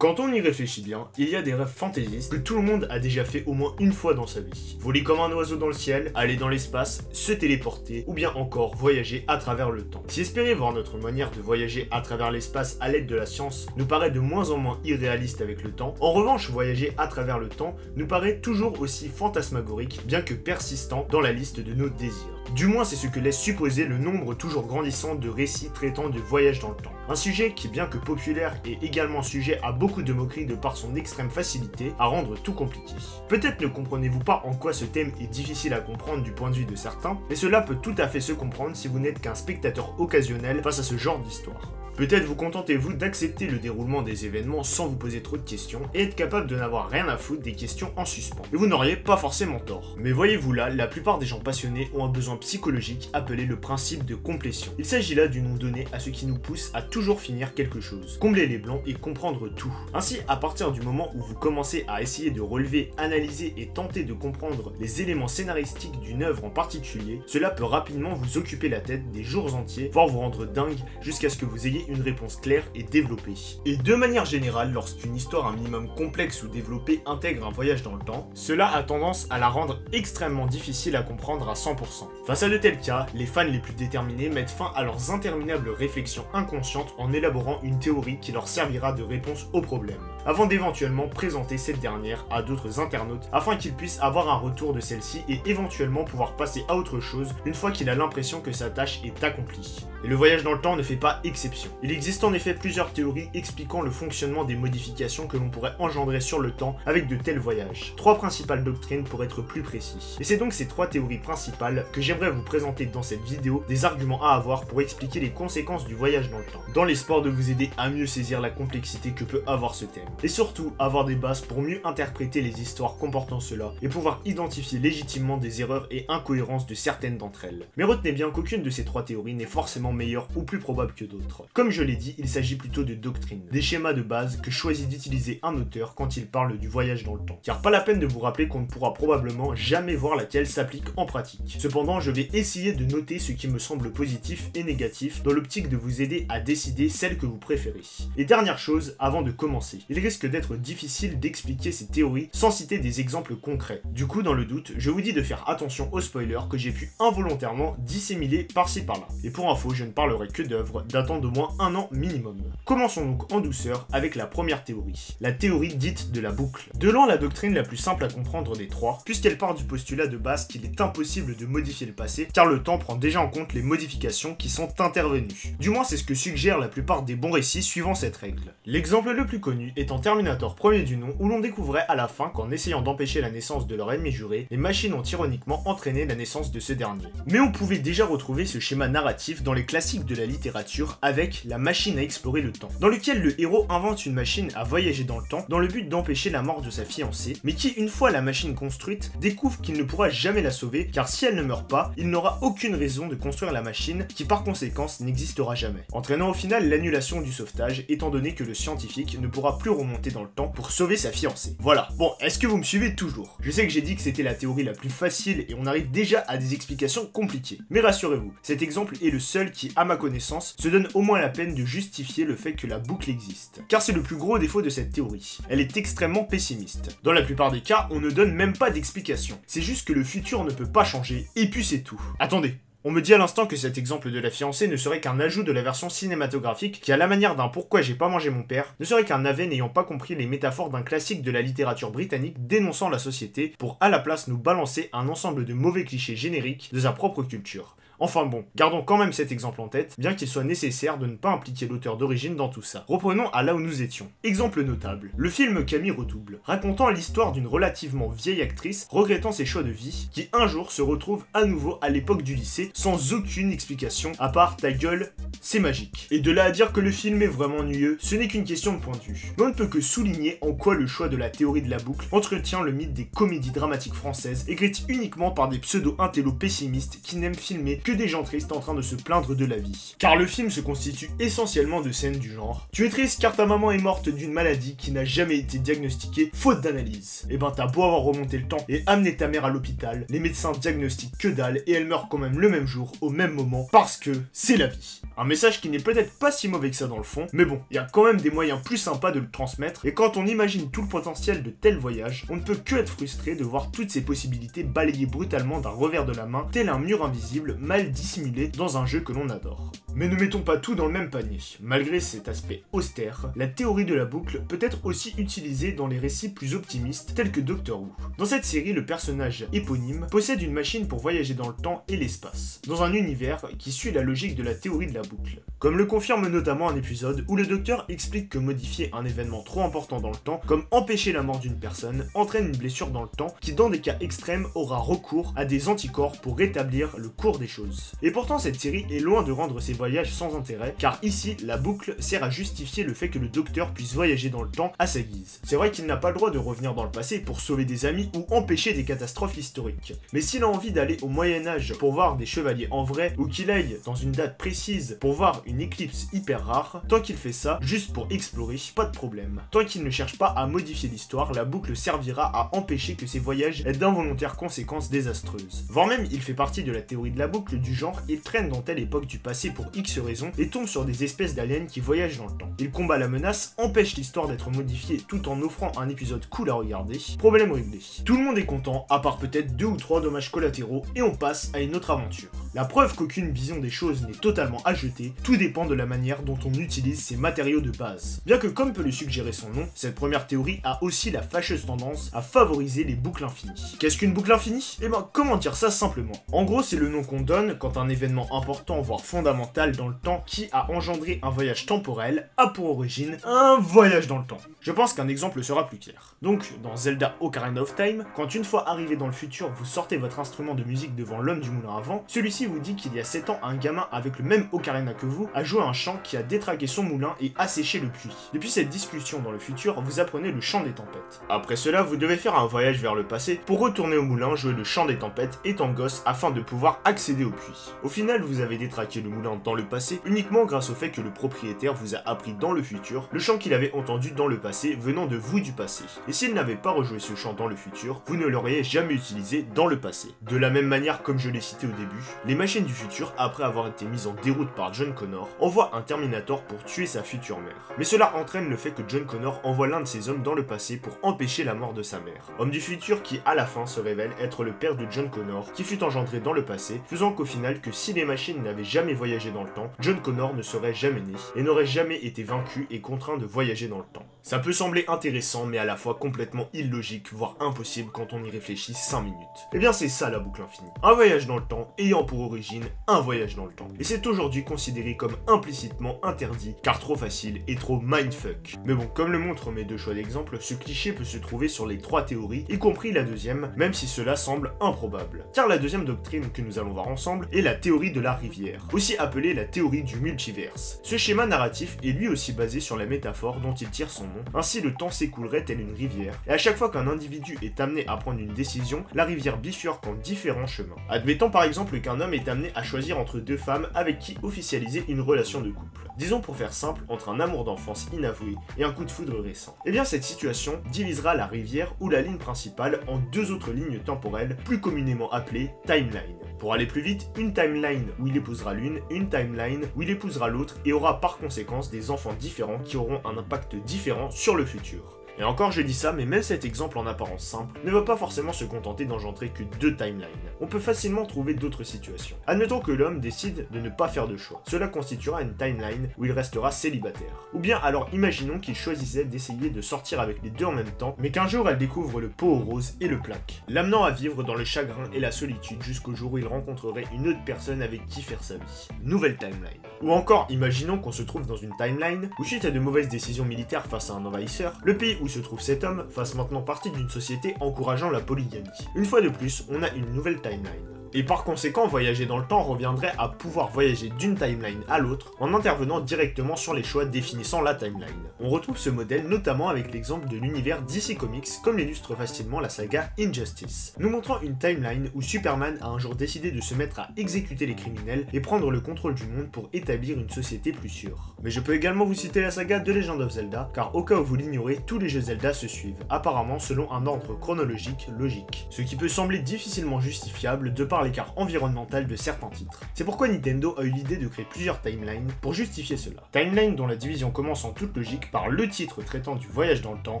Quand on y réfléchit bien, il y a des rêves fantaisistes que tout le monde a déjà fait au moins une fois dans sa vie. Voler comme un oiseau dans le ciel, aller dans l'espace, se téléporter, ou bien encore voyager à travers le temps. Si espérer voir notre manière de voyager à travers l'espace à l'aide de la science nous paraît de moins en moins irréaliste avec le temps, en revanche voyager à travers le temps nous paraît toujours aussi fantasmagorique, bien que persistant dans la liste de nos désirs. Du moins c'est ce que laisse supposer le nombre toujours grandissant de récits traitant de voyage dans le temps. Un sujet qui, bien que populaire, est également sujet à beaucoup de moqueries de par son extrême facilité à rendre tout compliqué. Peut-être ne comprenez-vous pas en quoi ce thème est difficile à comprendre du point de vue de certains, mais cela peut tout à fait se comprendre si vous n'êtes qu'un spectateur occasionnel face à ce genre d'histoire. Peut-être vous contentez-vous d'accepter le déroulement des événements sans vous poser trop de questions et être capable de n'avoir rien à foutre des questions en suspens. Et vous n'auriez pas forcément tort. Mais voyez-vous là, la plupart des gens passionnés ont un besoin psychologique appelé le principe de complétion. Il s'agit là du nom donné à ce qui nous pousse à toujours finir quelque chose, combler les blancs et comprendre tout. Ainsi, à partir du moment où vous commencez à essayer de relever, analyser et tenter de comprendre les éléments scénaristiques d'une œuvre en particulier, cela peut rapidement vous occuper la tête des jours entiers, voire vous rendre dingue jusqu'à ce que vous ayez une réponse claire et développée. Et de manière générale, lorsqu'une histoire un minimum complexe ou développée intègre un voyage dans le temps, cela a tendance à la rendre extrêmement difficile à comprendre à 100%. Face à de tels cas, les fans les plus déterminés mettent fin à leurs interminables réflexions inconscientes en élaborant une théorie qui leur servira de réponse au problème, avant d'éventuellement présenter cette dernière à d'autres internautes afin qu'ils puissent avoir un retour de celle-ci et éventuellement pouvoir passer à autre chose une fois qu'il a l'impression que sa tâche est accomplie. Et le voyage dans le temps ne fait pas exception. Il existe en effet plusieurs théories expliquant le fonctionnement des modifications que l'on pourrait engendrer sur le temps avec de tels voyages. 3 principales doctrines pour être plus précis. Et c'est donc ces 3 théories principales que j'aimerais vous présenter dans cette vidéo, des arguments à avoir pour expliquer les conséquences du voyage dans le temps, dans l'espoir de vous aider à mieux saisir la complexité que peut avoir ce thème. Et surtout, avoir des bases pour mieux interpréter les histoires comportant cela et pouvoir identifier légitimement des erreurs et incohérences de certaines d'entre elles. Mais retenez bien qu'aucune de ces 3 théories n'est forcément meilleure ou plus probable que d'autres. Comme je l'ai dit, il s'agit plutôt de doctrines, des schémas de base que choisit d'utiliser un auteur quand il parle du voyage dans le temps. Car pas la peine de vous rappeler qu'on ne pourra probablement jamais voir laquelle s'applique en pratique. Cependant, je vais essayer de noter ce qui me semble positif et négatif dans l'optique de vous aider à décider celle que vous préférez. Et dernière chose, avant de commencer, il risque d'être difficile d'expliquer ces théories sans citer des exemples concrets. Du coup, dans le doute, je vous dis de faire attention aux spoilers que j'ai pu involontairement disséminer par-ci par-là. Et pour info, je ne parlerai que d'œuvres datant d'au moins un an minimum. Commençons donc en douceur avec la première théorie, la théorie dite de la boucle. De loin la doctrine la plus simple à comprendre des 3, puisqu'elle part du postulat de base qu'il est impossible de modifier le passé, car le temps prend déjà en compte les modifications qui sont intervenues. Du moins c'est ce que suggèrent la plupart des bons récits suivant cette règle. L'exemple le plus connu étant Terminator premier du nom, où l'on découvrait à la fin qu'en essayant d'empêcher la naissance de leur ennemi juré, les machines ont ironiquement entraîné la naissance de ce dernier. Mais on pouvait déjà retrouver ce schéma narratif dans les classiques de la littérature avec La machine à explorer le temps, dans lequel le héros invente une machine à voyager dans le temps dans le but d'empêcher la mort de sa fiancée, mais qui, une fois la machine construite, découvre qu'il ne pourra jamais la sauver, car si elle ne meurt pas, il n'aura aucune raison de construire la machine qui par conséquence n'existera jamais, entraînant au final l'annulation du sauvetage étant donné que le scientifique ne pourra plus remonter dans le temps pour sauver sa fiancée. Voilà, bon, est-ce que vous me suivez toujours? Je sais que j'ai dit que c'était la théorie la plus facile et on arrive déjà à des explications compliquées, mais rassurez-vous, cet exemple est le seul qui, à ma connaissance, se donne au moins la peine de justifier le fait que la boucle existe. Car c'est le plus gros défaut de cette théorie. Elle est extrêmement pessimiste. Dans la plupart des cas, on ne donne même pas d'explication. C'est juste que le futur ne peut pas changer, et puis c'est tout. Attendez. On me dit à l'instant que cet exemple de la fiancée ne serait qu'un ajout de la version cinématographique qui, à la manière d'un Pourquoi j'ai pas mangé mon père, ne serait qu'un navet n'ayant pas compris les métaphores d'un classique de la littérature britannique dénonçant la société pour à la place nous balancer un ensemble de mauvais clichés génériques de sa propre culture. Enfin bon, gardons quand même cet exemple en tête, bien qu'il soit nécessaire de ne pas impliquer l'auteur d'origine dans tout ça. Reprenons à là où nous étions. Exemple notable, le film Camille Redouble, racontant l'histoire d'une relativement vieille actrice regrettant ses choix de vie, qui un jour se retrouve à nouveau à l'époque du lycée, sans aucune explication, à part ta gueule, c'est magique. Et de là à dire que le film est vraiment ennuyeux, ce n'est qu'une question de point de vue. Mais on ne peut que souligner en quoi le choix de la théorie de la boucle entretient le mythe des comédies dramatiques françaises, écrites uniquement par des pseudo-intellos pessimistes qui n'aiment filmer que des gens tristes en train de se plaindre de la vie. Car le film se constitue essentiellement de scènes du genre « Tu es triste car ta maman est morte d'une maladie qui n'a jamais été diagnostiquée, faute d'analyse. Et ben t'as beau avoir remonté le temps et amené ta mère à l'hôpital, les médecins diagnostiquent que dalle et elle meurt quand même le même jour, au même moment, parce que c'est la vie. » Un message qui n'est peut-être pas si mauvais que ça dans le fond, mais bon, il y a quand même des moyens plus sympas de le transmettre, et quand on imagine tout le potentiel de tels voyages, on ne peut que être frustré de voir toutes ces possibilités balayées brutalement d'un revers de la main, tel un mur invisible mal dissimulé dans un jeu que l'on adore. Mais ne mettons pas tout dans le même panier. Malgré cet aspect austère, la théorie de la boucle peut être aussi utilisée dans les récits plus optimistes tels que Doctor Who. Dans cette série, le personnage éponyme possède une machine pour voyager dans le temps et l'espace, dans un univers qui suit la logique de la théorie de la boucle. Comme le confirme notamment un épisode où le docteur explique que modifier un événement trop important dans le temps, comme empêcher la mort d'une personne, entraîne une blessure dans le temps qui dans des cas extrêmes aura recours à des anticorps pour rétablir le cours des choses. Et pourtant cette série est loin de rendre ses voyages sans intérêt, car ici la boucle sert à justifier le fait que le docteur puisse voyager dans le temps à sa guise. C'est vrai qu'il n'a pas le droit de revenir dans le passé pour sauver des amis ou empêcher des catastrophes historiques. Mais s'il a envie d'aller au Moyen-Âge pour voir des chevaliers en vrai, ou qu'il aille dans une date précise pour voir une éclipse hyper rare, tant qu'il fait ça juste pour explorer, pas de problème. Tant qu'il ne cherche pas à modifier l'histoire, la boucle servira à empêcher que ces voyages aient d'involontaires conséquences désastreuses. Voire même il fait partie de la théorie de la boucle du genre, il traîne dans telle époque du passé pour X raisons et tombe sur des espèces d'aliens qui voyagent dans le temps. Il combat la menace, empêche l'histoire d'être modifiée tout en offrant un épisode cool à regarder. Problème réglé. Tout le monde est content, à part peut-être 2 ou 3 dommages collatéraux, et on passe à une autre aventure. La preuve qu'aucune vision des choses n'est totalement à jeter, tout dépend de la manière dont on utilise ces matériaux de base. Bien que comme peut le suggérer son nom, cette première théorie a aussi la fâcheuse tendance à favoriser les boucles infinies. Qu'est-ce qu'une boucle infinie? Eh ben, comment dire ça simplement? En gros, c'est le nom qu'on donne quand un événement important, voire fondamental dans le temps, qui a engendré un voyage temporel, a pour origine un voyage dans le temps. Je pense qu'un exemple sera plus clair. Donc, dans Zelda Ocarina of Time, quand une fois arrivé dans le futur, vous sortez votre instrument de musique devant l'homme du moulin à vent, celui-ci vous dit qu'il y a 7 ans, un gamin avec le même ocarina que vous a joué un chant qui a détraqué son moulin et asséché le puits. Depuis cette discussion dans le futur, vous apprenez le chant des tempêtes. Après cela, vous devez faire un voyage vers le passé pour retourner au moulin jouer le chant des tempêtes étant gosse afin de pouvoir accéder au puits. Au final, vous avez détraqué le moulin dans le passé uniquement grâce au fait que le propriétaire vous a appris dans le futur le chant qu'il avait entendu dans le passé venant de vous du passé. Et s'il n'avait pas rejoué ce chant dans le futur, vous ne l'auriez jamais utilisé dans le passé. De la même manière, comme je l'ai cité au début, les machines du futur, après avoir été mises en déroute par John Connor, envoient un Terminator pour tuer sa future mère. Mais cela entraîne le fait que John Connor envoie l'un de ses hommes dans le passé pour empêcher la mort de sa mère. Homme du futur qui, à la fin, se révèle être le père de John Connor, qui fut engendré dans le passé, faisant qu'au final, que si les machines n'avaient jamais voyagé dans le temps, John Connor ne serait jamais né, et n'aurait jamais été vaincu et contraint de voyager dans le temps. Ça peut sembler intéressant, mais à la fois complètement illogique, voire impossible quand on y réfléchit 5 minutes. Et bien c'est ça la boucle infinie. Un voyage dans le temps ayant pour origine un voyage dans le temps. Et c'est aujourd'hui considéré comme implicitement interdit, car trop facile et trop mindfuck. Mais bon, comme le montrent mes 2 choix d'exemple, ce cliché peut se trouver sur les 3 théories, y compris la deuxième, même si cela semble improbable. Car la deuxième doctrine que nous allons voir ensemble est la théorie de la rivière, aussi appelée la théorie du multiverse. Ce schéma narratif est lui aussi basé sur la métaphore dont il tire son nom. Ainsi le temps s'écoulerait tel une rivière, et à chaque fois qu'un individu est amené à prendre une décision, la rivière bifurque en différents chemins. Admettons par exemple qu'un homme est amené à choisir entre 2 femmes avec qui officialiser une relation de couple. Disons pour faire simple, entre un amour d'enfance inavoué et un coup de foudre récent. Et bien cette situation divisera la rivière ou la ligne principale en 2 autres lignes temporelles, plus communément appelées timeline. Pour aller plus vite, une timeline où il épousera l'une et une timeline où il épousera l'autre et aura par conséquence des enfants différents qui auront un impact différent sur le futur. Et encore je dis ça, mais même cet exemple en apparence simple ne va pas forcément se contenter d'engendrer que 2 timelines. On peut facilement trouver d'autres situations. Admettons que l'homme décide de ne pas faire de choix. Cela constituera une timeline où il restera célibataire. Ou bien alors imaginons qu'il choisissait d'essayer de sortir avec les 2 en même temps, mais qu'un jour elle découvre le pot aux roses et le plaque, l'amenant à vivre dans le chagrin et la solitude jusqu'au jour où il rencontrerait une autre personne avec qui faire sa vie. Nouvelle timeline. Ou encore, imaginons qu'on se trouve dans une timeline où suite à de mauvaises décisions militaires face à un envahisseur, le pays où se trouve cet homme fasse maintenant partie d'une société encourageant la polygamie. Une fois de plus, on a une nouvelle timeline. Et par conséquent, voyager dans le temps reviendrait à pouvoir voyager d'une timeline à l'autre en intervenant directement sur les choix définissant la timeline. On retrouve ce modèle notamment avec l'exemple de l'univers DC Comics, comme l'illustre facilement la saga Injustice, nous montrant une timeline où Superman a un jour décidé de se mettre à exécuter les criminels et prendre le contrôle du monde pour établir une société plus sûre. Mais je peux également vous citer la saga The Legend of Zelda, car au cas où vous l'ignorez, tous les jeux Zelda se suivent, apparemment selon un ordre chronologique logique, ce qui peut sembler difficilement justifiable de par par l'écart environnemental de certains titres. C'est pourquoi Nintendo a eu l'idée de créer plusieurs timelines pour justifier cela. Timeline dont la division commence en toute logique par le titre traitant du voyage dans le temps,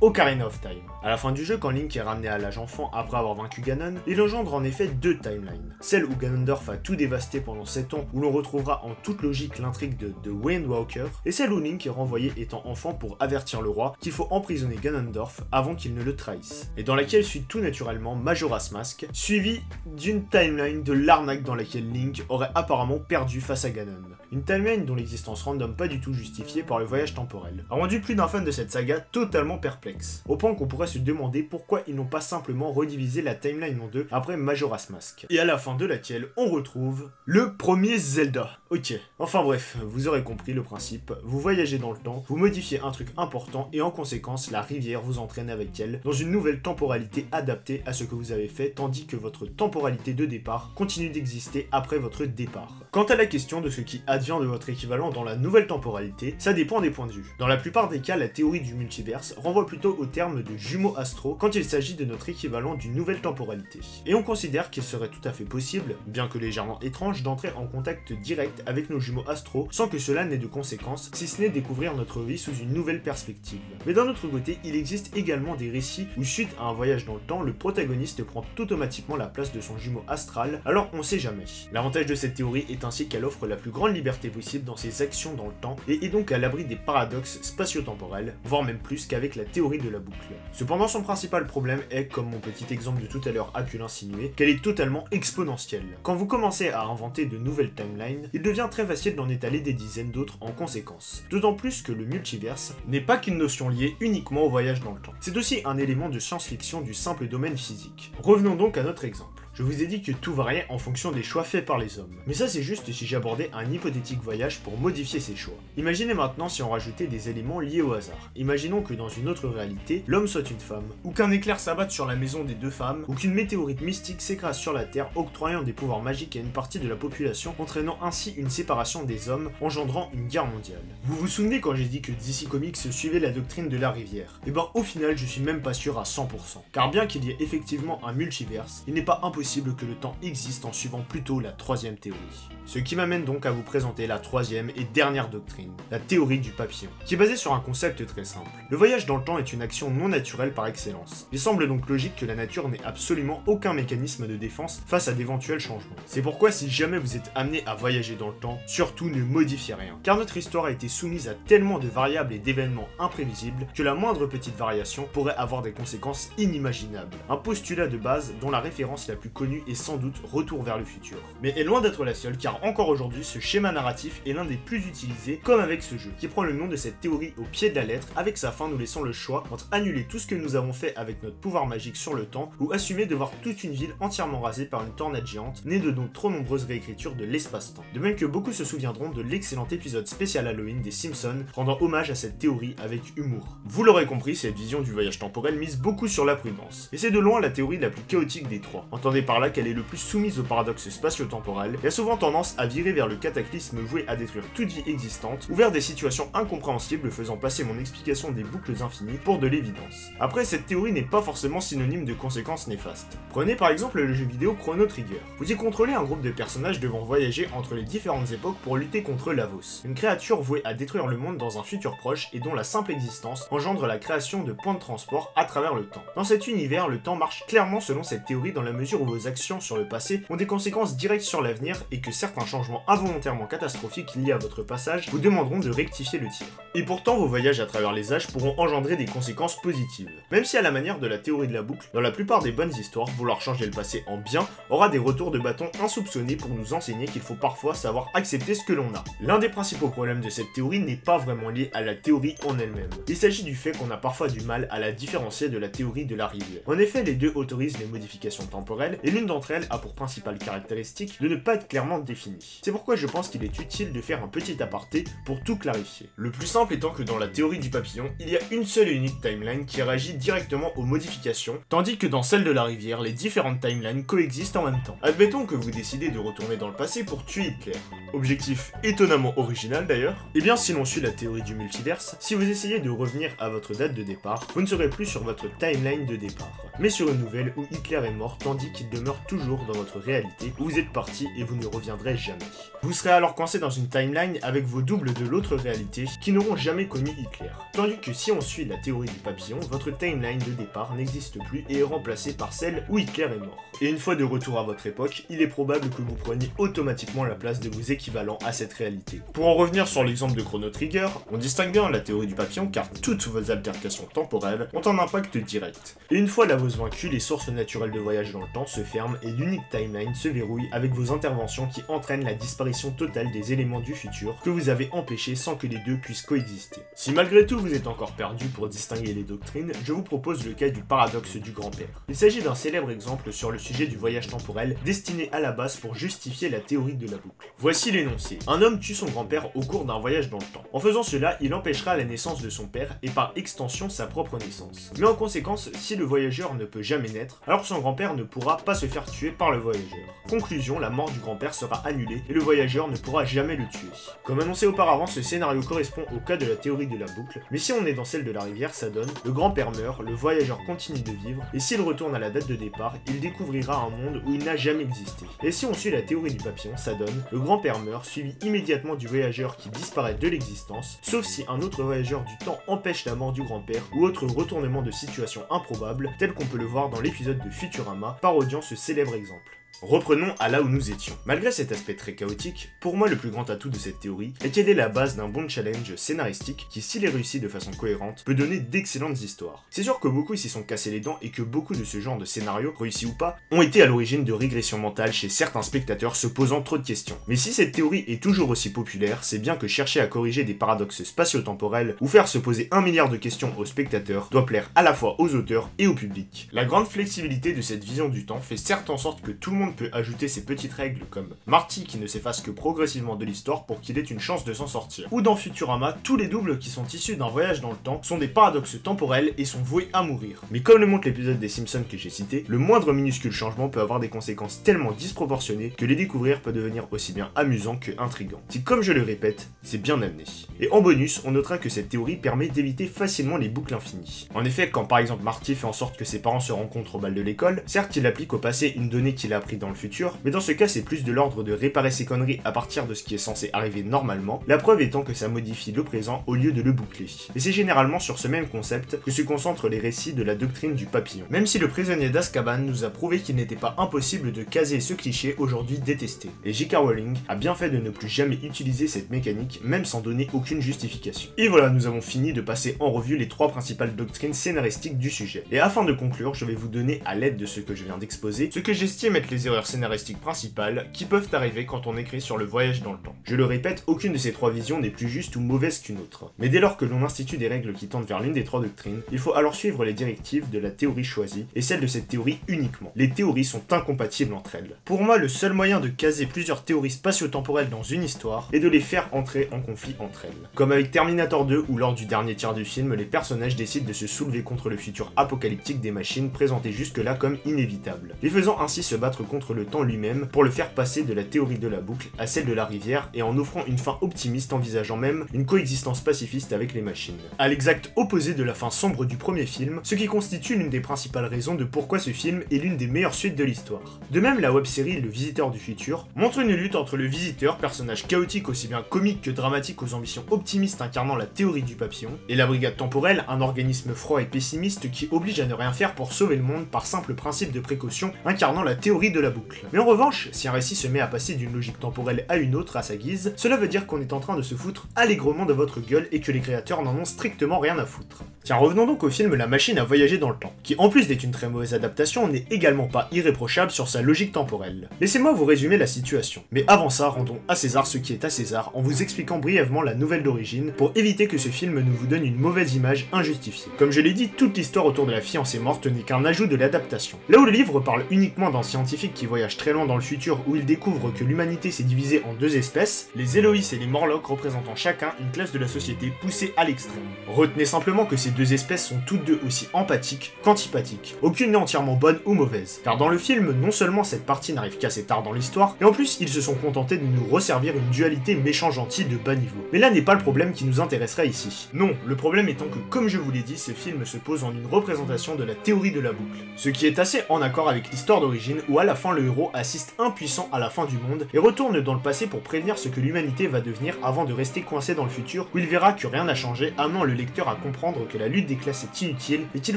Ocarina of Time. À la fin du jeu, quand Link est ramené à l'âge enfant après avoir vaincu Ganon, il engendre en effet deux timelines. Celle où Ganondorf a tout dévasté pendant 7 ans, où l'on retrouvera en toute logique l'intrigue de The Wind Walker, et celle où Link est renvoyé étant enfant pour avertir le roi qu'il faut emprisonner Ganondorf avant qu'il ne le trahisse, et dans laquelle suit tout naturellement Majora's Mask, suivi d'une timeline de l'arnaque dans laquelle Link aurait apparemment perdu face à Ganon. Une timeline dont l'existence random pas du tout justifiée par le voyage temporel a rendu plus d'un fan de cette saga totalement perplexe, au point qu'on pourrait se demander pourquoi ils n'ont pas simplement redivisé la timeline en deux après Majora's Mask, et à la fin de laquelle on retrouve le premier Zelda. Ok, enfin bref, vous aurez compris le principe, vous voyagez dans le temps, vous modifiez un truc important et en conséquence la rivière vous entraîne avec elle dans une nouvelle temporalité adaptée à ce que vous avez fait, tandis que votre temporalité de départ continue d'exister après votre départ. Quant à la question de ce qui advient de votre équivalent dans la nouvelle temporalité, ça dépend des points de vue. Dans la plupart des cas, la théorie du multiverse renvoie plutôt au terme de jumeaux astraux quand il s'agit de notre équivalent d'une nouvelle temporalité. Et on considère qu'il serait tout à fait possible, bien que légèrement étrange, d'entrer en contact direct avec nos jumeaux astraux sans que cela n'ait de conséquences, si ce n'est découvrir notre vie sous une nouvelle perspective. Mais d'un autre côté, il existe également des récits où suite à un voyage dans le temps, le protagoniste prend automatiquement la place de son jumeau astral, alors on sait jamais. L'avantage de cette théorie est ainsi qu'elle offre la plus grande liberté possible dans ses actions dans le temps et est donc à l'abri des paradoxes spatio-temporels, voire même plus qu'avec la théorie de la boucle. Cependant, son principal problème est, comme mon petit exemple de tout à l'heure a pu l'insinuer, qu'elle est totalement exponentielle. Quand vous commencez à inventer de nouvelles timelines, il devient très facile d'en étaler des dizaines d'autres en conséquence. D'autant plus que le multiverse n'est pas qu'une notion liée uniquement au voyage dans le temps. C'est aussi un élément de science-fiction du simple domaine physique. Revenons donc à notre exemple. Je vous ai dit que tout variait en fonction des choix faits par les hommes. Mais ça c'est juste si j'abordais un hypothétique voyage pour modifier ces choix. Imaginez maintenant si on rajoutait des éléments liés au hasard. Imaginons que dans une autre réalité, l'homme soit une femme, ou qu'un éclair s'abatte sur la maison des deux femmes, ou qu'une météorite mystique s'écrase sur la Terre octroyant des pouvoirs magiques à une partie de la population, entraînant ainsi une séparation des hommes, engendrant une guerre mondiale. Vous vous souvenez quand j'ai dit que DC Comics suivait la doctrine de la rivière? Et ben au final je suis même pas sûr à 100%. Car bien qu'il y ait effectivement un multiverse, il n'est pas impossible que le temps existe en suivant plutôt la troisième théorie. Ce qui m'amène donc à vous présenter la troisième et dernière doctrine, la théorie du papillon, qui est basée sur un concept très simple. Le voyage dans le temps est une action non naturelle par excellence. Il semble donc logique que la nature n'ait absolument aucun mécanisme de défense face à d'éventuels changements. C'est pourquoi si jamais vous êtes amené à voyager dans le temps, surtout ne modifiez rien, car notre histoire a été soumise à tellement de variables et d'événements imprévisibles que la moindre petite variation pourrait avoir des conséquences inimaginables. Un postulat de base dont la référence la plus connue est sans doute Retour vers le futur. Mais est loin d'être la seule, car encore aujourd'hui, ce schéma narratif est l'un des plus utilisés, comme avec ce jeu, qui prend le nom de cette théorie au pied de la lettre. Avec sa fin, nous laissons le choix entre annuler tout ce que nous avons fait avec notre pouvoir magique sur le temps, ou assumer de voir toute une ville entièrement rasée par une tornade géante, née de nos trop nombreuses réécritures de l'espace-temps. De même que beaucoup se souviendront de l'excellent épisode spécial Halloween des Simpsons, rendant hommage à cette théorie avec humour. Vous l'aurez compris, cette vision du voyage temporel mise beaucoup sur la prudence, et c'est de loin la théorie la plus chaotique des trois. Entendez par là qu'elle est le plus soumise au paradoxe spatio-temporel et a souvent tendance à virer vers le cataclysme voué à détruire toute vie existante ou vers des situations incompréhensibles faisant passer mon explication des boucles infinies pour de l'évidence. Après, cette théorie n'est pas forcément synonyme de conséquences néfastes. Prenez par exemple le jeu vidéo Chrono Trigger. Vous y contrôlez un groupe de personnages devant voyager entre les différentes époques pour lutter contre Lavos, une créature vouée à détruire le monde dans un futur proche et dont la simple existence engendre la création de points de transport à travers le temps. Dans cet univers, le temps marche clairement selon cette théorie dans la mesure où vos actions sur le passé ont des conséquences directes sur l'avenir et que certains changements involontairement catastrophiques liés à votre passage vous demanderont de rectifier le tir. Et pourtant, vos voyages à travers les âges pourront engendrer des conséquences positives. Même si à la manière de la théorie de la boucle, dans la plupart des bonnes histoires, vouloir changer le passé en bien aura des retours de bâton insoupçonnés pour nous enseigner qu'il faut parfois savoir accepter ce que l'on a. L'un des principaux problèmes de cette théorie n'est pas vraiment lié à la théorie en elle-même. Il s'agit du fait qu'on a parfois du mal à la différencier de la théorie de la rivière. En effet, les deux autorisent les modifications temporelles et l'une d'entre elles a pour principale caractéristique de ne pas être clairement définie. C'est pourquoi je pense qu'il est utile de faire un petit aparté pour tout clarifier. Le plus simple étant que dans la théorie du papillon, il y a une seule et unique timeline qui réagit directement aux modifications, tandis que dans celle de la rivière, les différentes timelines coexistent en même temps. Admettons que vous décidez de retourner dans le passé pour tuer Hitler. Objectif étonnamment original d'ailleurs. Et bien si l'on suit la théorie du multiverse, si vous essayez de revenir à votre date de départ, vous ne serez plus sur votre timeline de départ, mais sur une nouvelle où Hitler est mort tandis qu'il qu'il demeure toujours dans votre réalité, où vous êtes parti et vous ne reviendrez jamais. Vous serez alors coincé dans une timeline avec vos doubles de l'autre réalité qui n'auront jamais connu Hitler. Tandis que si on suit la théorie du papillon, votre timeline de départ n'existe plus et est remplacée par celle où Hitler est mort. Et une fois de retour à votre époque, il est probable que vous preniez automatiquement la place de vos équivalents à cette réalité. Pour en revenir sur l'exemple de Chrono Trigger, on distingue bien la théorie du papillon car toutes vos altercations temporelles ont un impact direct. Et une fois la Lavos vaincue, les sources naturelles de voyage dans le temps se ferment et l'unique timeline se verrouille avec vos interventions qui entraînent la disparition totale des éléments du futur que vous avez empêchés sans que les deux puissent coexister. Si malgré tout vous êtes encore perdu pour distinguer les doctrines, je vous propose le cas du paradoxe du grand-père. Il s'agit d'un célèbre exemple sur le sujet du voyage temporel destiné à la base pour justifier la théorie de la boucle. Voici l'énoncé. Un homme tue son grand-père au cours d'un voyage dans le temps. En faisant cela, il empêchera la naissance de son père et par extension sa propre naissance. Mais en conséquence, si le voyageur ne peut jamais naître, alors son grand-père ne pourra pas se faire tuer par le voyageur. Conclusion, la mort du grand-père sera annulée et le voyageur ne pourra jamais le tuer. Comme annoncé auparavant, ce scénario correspond au cas de la théorie de la boucle, mais si on est dans celle de la rivière, ça donne le grand-père meurt, le voyageur continue de vivre, et s'il retourne à la date de départ, il découvrira un monde où il n'a jamais existé. Et si on suit la théorie du papillon, ça donne le grand-père meurt, suivi immédiatement du voyageur qui disparaît de l'existence, sauf si un autre voyageur du temps empêche la mort du grand-père ou autre retournement de situation improbable, tel qu'on peut le voir dans l'épisode de Futurama, parodiant ce célèbre exemple. Reprenons à là où nous étions. Malgré cet aspect très chaotique, pour moi le plus grand atout de cette théorie est qu'elle est la base d'un bon challenge scénaristique qui, s'il est réussi de façon cohérente, peut donner d'excellentes histoires. C'est sûr que beaucoup s'y sont cassés les dents et que beaucoup de ce genre de scénarios, réussis ou pas, ont été à l'origine de régressions mentales chez certains spectateurs se posant trop de questions. Mais si cette théorie est toujours aussi populaire, c'est bien que chercher à corriger des paradoxes spatio-temporels ou faire se poser 1 milliard de questions aux spectateurs doit plaire à la fois aux auteurs et au public. La grande flexibilité de cette vision du temps fait certes en sorte que tout le monde peut ajouter ses petites règles comme Marty qui ne s'efface que progressivement de l'histoire pour qu'il ait une chance de s'en sortir. Ou dans Futurama, tous les doubles qui sont issus d'un voyage dans le temps sont des paradoxes temporels et sont voués à mourir. Mais comme le montre l'épisode des Simpsons que j'ai cité, le moindre minuscule changement peut avoir des conséquences tellement disproportionnées que les découvrir peut devenir aussi bien amusant que intriguant. Si, comme je le répète, c'est bien amené. Et en bonus, on notera que cette théorie permet d'éviter facilement les boucles infinies. En effet, quand par exemple Marty fait en sorte que ses parents se rencontrent au bal de l'école, certes il applique au passé une donnée qu'il a appris dans le futur, mais dans ce cas c'est plus de l'ordre de réparer ses conneries à partir de ce qui est censé arriver normalement, la preuve étant que ça modifie le présent au lieu de le boucler. Et c'est généralement sur ce même concept que se concentrent les récits de la doctrine du papillon. Même si le prisonnier d'Azkaban nous a prouvé qu'il n'était pas impossible de caser ce cliché aujourd'hui détesté. Et J.K. Rowling a bien fait de ne plus jamais utiliser cette mécanique, même sans donner aucune justification. Et voilà, nous avons fini de passer en revue les 3 principales doctrines scénaristiques du sujet. Et afin de conclure, je vais vous donner, à l'aide de ce que je viens d'exposer, ce que j'estime être les erreurs scénaristiques principales qui peuvent arriver quand on écrit sur le voyage dans le temps. Je le répète, aucune de ces 3 visions n'est plus juste ou mauvaise qu'une autre. Mais dès lors que l'on institue des règles qui tendent vers l'une des 3 doctrines, il faut alors suivre les directives de la théorie choisie, et celle de cette théorie uniquement. Les théories sont incompatibles entre elles. Pour moi, le seul moyen de caser plusieurs théories spatio-temporelles dans une histoire est de les faire entrer en conflit entre elles. Comme avec Terminator 2 où lors du dernier tiers du film, les personnages décident de se soulever contre le futur apocalyptique des machines présentées jusque-là comme inévitables, les faisant ainsi se battre contre le temps lui-même pour le faire passer de la théorie de la boucle à celle de la rivière et en offrant une fin optimiste envisageant même une coexistence pacifiste avec les machines. À l'exact opposé de la fin sombre du premier film, ce qui constitue l'une des principales raisons de pourquoi ce film est l'une des meilleures suites de l'histoire. De même, la web-série Le Visiteur du Futur montre une lutte entre le Visiteur, personnage chaotique aussi bien comique que dramatique aux ambitions optimistes incarnant la théorie du papillon, et la Brigade Temporelle, un organisme froid et pessimiste qui oblige à ne rien faire pour sauver le monde par simple principe de précaution incarnant la théorie de la boucle. Mais en revanche, si un récit se met à passer d'une logique temporelle à une autre à sa guise, cela veut dire qu'on est en train de se foutre allègrement de votre gueule et que les créateurs n'en ont strictement rien à foutre. Tiens, revenons donc au film La Machine à voyager dans le temps, qui en plus d'être une très mauvaise adaptation, n'est également pas irréprochable sur sa logique temporelle. Laissez-moi vous résumer la situation. Mais avant ça, rendons à César ce qui est à César en vous expliquant brièvement la nouvelle d'origine pour éviter que ce film ne vous donne une mauvaise image injustifiée. Comme je l'ai dit, toute l'histoire autour de la fiancée morte n'est qu'un ajout de l'adaptation. Là où le livre parle uniquement d'un scientifique scientifique qui voyage très loin dans le futur où il découvre que l'humanité s'est divisée en deux espèces, les Eloïs et les Morlocks représentant chacun une classe de la société poussée à l'extrême. Retenez simplement que ces deux espèces sont toutes deux aussi empathiques qu'antipathiques. Aucune n'est entièrement bonne ou mauvaise. Car dans le film, non seulement cette partie n'arrive qu'assez tard dans l'histoire, et en plus ils se sont contentés de nous resservir une dualité méchant-gentil de bas niveau. Mais là n'est pas le problème qui nous intéresserait ici. Non, le problème étant que, comme je vous l'ai dit, ce film se pose en une représentation de la théorie de la boucle. Ce qui est assez en accord avec l'histoire d'origine où à la fin le héros assiste impuissant à la fin du monde et retourne dans le passé pour prévenir ce que l'humanité va devenir avant de rester coincé dans le futur où il verra que rien n'a changé, amenant le lecteur à comprendre que la lutte des classes est inutile et qu'il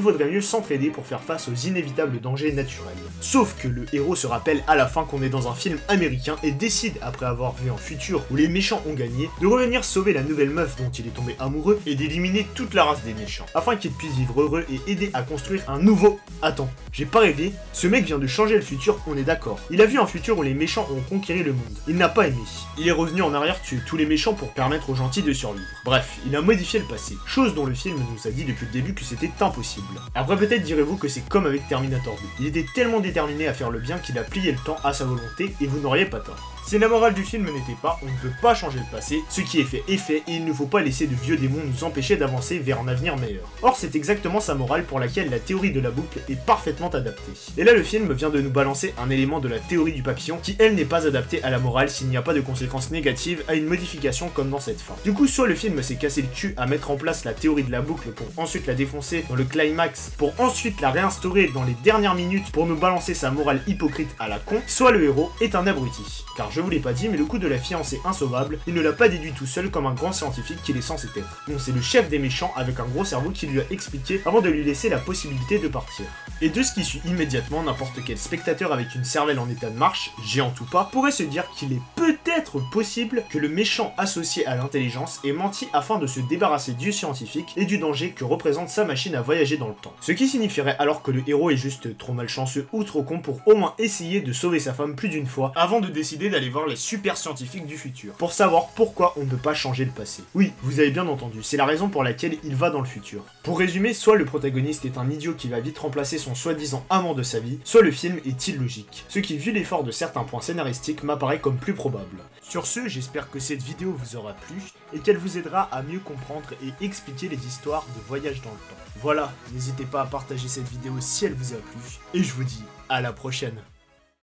vaudrait mieux s'entraider pour faire face aux inévitables dangers naturels. Sauf que le héros se rappelle à la fin qu'on est dans un film américain et décide, après avoir vu un futur où les méchants ont gagné, de revenir sauver la nouvelle meuf dont il est tombé amoureux et d'éliminer toute la race des méchants, afin qu'il puisse vivre heureux et aider à construire un nouveau... Attends, j'ai pas rêvé, ce mec vient de changer le futur, on est d'accord. Il a vu un futur où les méchants ont conquéri le monde. Il n'a pas aimé. Il est revenu en arrière tuer tous les méchants pour permettre aux gentils de survivre. Bref, il a modifié le passé, chose dont le film nous a dit depuis le début que c'était impossible. Après peut-être direz-vous que c'est comme avec Terminator 2. Il était tellement déterminé à faire le bien qu'il a plié le temps à sa volonté et vous n'auriez pas tort. Si la morale du film n'était pas, on ne peut pas changer le passé, ce qui est fait est fait et il ne faut pas laisser de vieux démons nous empêcher d'avancer vers un avenir meilleur. Or c'est exactement sa morale pour laquelle la théorie de la boucle est parfaitement adaptée. Et là le film vient de nous balancer un élément de la théorie du papillon qui elle n'est pas adaptée à la morale s'il n'y a pas de conséquences négatives à une modification comme dans cette fin. Du coup soit le film s'est cassé le cul à mettre en place la théorie de la boucle pour ensuite la défoncer dans le climax, pour ensuite la réinstaurer dans les dernières minutes pour nous balancer sa morale hypocrite à la con, soit le héros est un abruti. Car je vous l'ai pas dit, mais le coup de la fiancée insauvable, il ne l'a pas déduit tout seul comme un grand scientifique qu'il est censé être. Non, c'est le chef des méchants avec un gros cerveau qui lui a expliqué avant de lui laisser la possibilité de partir. Et de ce qui suit immédiatement, n'importe quel spectateur avec une cervelle en état de marche, géante ou pas, pourrait se dire qu'il est peut-être possible que le méchant associé à l'intelligence ait menti afin de se débarrasser du scientifique et du danger que représente sa machine à voyager dans le temps. Ce qui signifierait alors que le héros est juste trop malchanceux ou trop con pour au moins essayer de sauver sa femme plus d'une fois avant de décider d'aller voir les super scientifiques du futur, pour savoir pourquoi on ne peut pas changer le passé. Oui, vous avez bien entendu, c'est la raison pour laquelle il va dans le futur. Pour résumer, soit le protagoniste est un idiot qui va vite remplacer son soi-disant amant de sa vie, soit le film est illogique, ce qui, vu l'effort de certains points scénaristiques, m'apparaît comme plus probable. Sur ce, j'espère que cette vidéo vous aura plu, et qu'elle vous aidera à mieux comprendre et expliquer les histoires de voyage dans le temps. Voilà, n'hésitez pas à partager cette vidéo si elle vous a plu, et je vous dis à la prochaine.